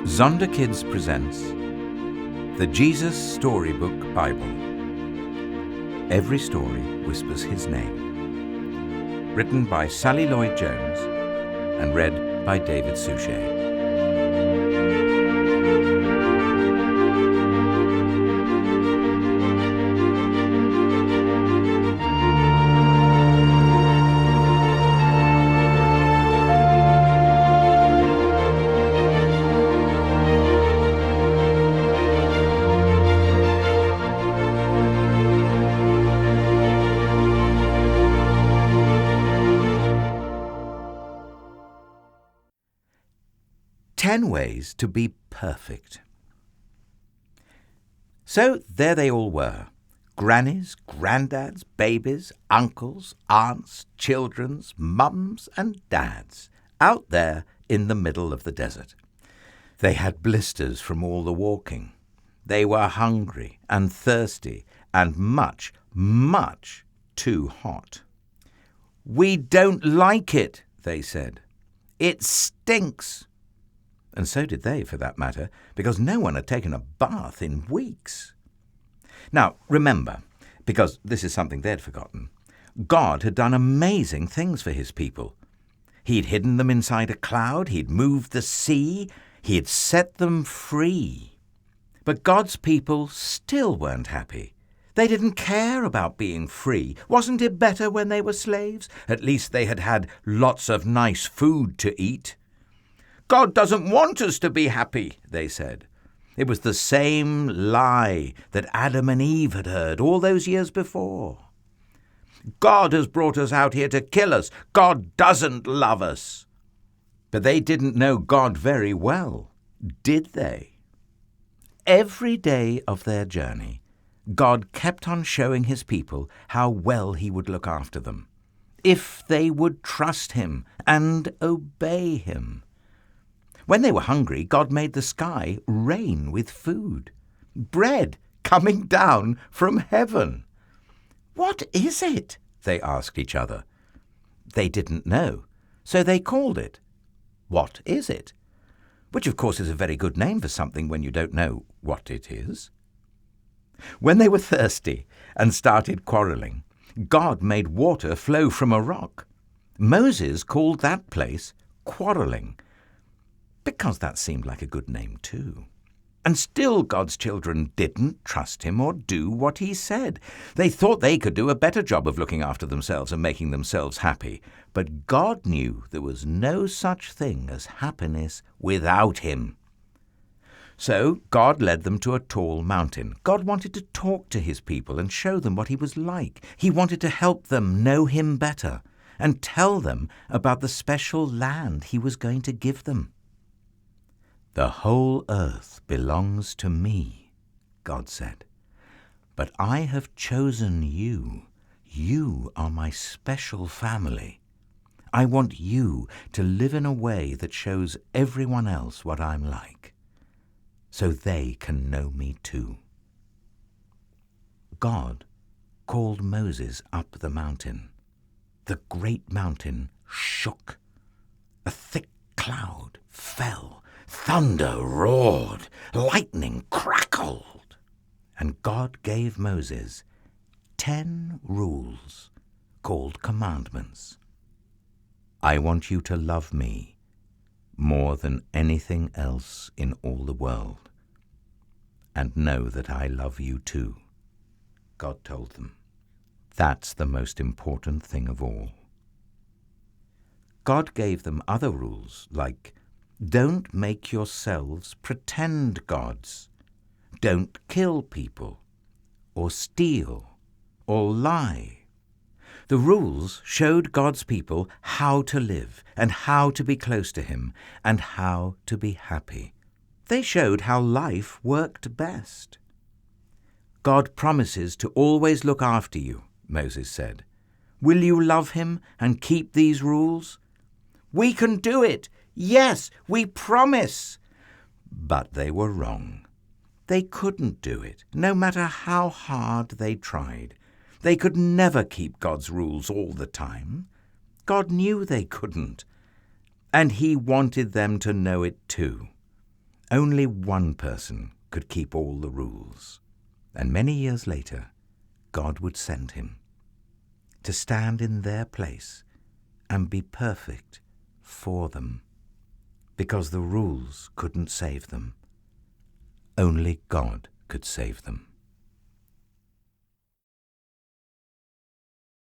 Zonda Kids presents The Jesus Storybook Bible. Every story whispers his name. Written by Sally Lloyd Jones and read by David Suchet. Ten ways to be perfect. So there they all were, grannies, granddads, babies, uncles, aunts, children's, mums and dads, out there in the middle of the desert. They had blisters from all the walking. They were hungry and thirsty and much, much too hot. "We don't like it," they said. "It stinks." And so did they, for that matter, because no one had taken a bath in weeks. Now, remember, because this is something they'd forgotten, God had done amazing things for his people. He'd hidden them inside a cloud, he'd moved the sea, he had set them free. But God's people still weren't happy. They didn't care about being free. Wasn't it better when they were slaves? At least they had had lots of nice food to eat. "God doesn't want us to be happy," they said. It was the same lie that Adam and Eve had heard all those years before. "God has brought us out here to kill us. God doesn't love us." But they didn't know God very well, did they? Every day of their journey, God kept on showing his people how well he would look after them, if they would trust him and obey him. When they were hungry, God made the sky rain with food, bread coming down from heaven. "What is it?" they asked each other. They didn't know, so they called it, "What is it?" Which, of course, is a very good name for something when you don't know what it is. When they were thirsty and started quarreling, God made water flow from a rock. Moses called that place Quarreling, because that seemed like a good name too. And still God's children didn't trust him or do what he said. They thought they could do a better job of looking after themselves and making themselves happy. But God knew there was no such thing as happiness without him. So God led them to a tall mountain. God wanted to talk to his people and show them what he was like. He wanted to help them know him better and tell them about the special land he was going to give them. "The whole earth belongs to me," God said. "But I have chosen you. You are my special family. I want you to live in a way that shows everyone else what I'm like, so they can know me too." God called Moses up the mountain. The great mountain shook. A thick cloud fell. Thunder roared, lightning crackled, and God gave Moses 10 rules called commandments. "I want you to love me more than anything else in all the world, and know that I love you too," God told them. That's the most important thing of all. God gave them other rules like, don't make yourselves pretend gods. Don't kill people, or steal, or lie. The rules showed God's people how to live and how to be close to him and how to be happy. They showed how life worked best. "God promises to always look after you," Moses said. "Will you love him and keep these rules?" "We can do it. Yes, we promise." But they were wrong. They couldn't do it, no matter how hard they tried. They could never keep God's rules all the time. God knew they couldn't, and he wanted them to know it too. Only one person could keep all the rules, and many years later, God would send him to stand in their place and be perfect for them, because the rules couldn't save them. Only God could save them.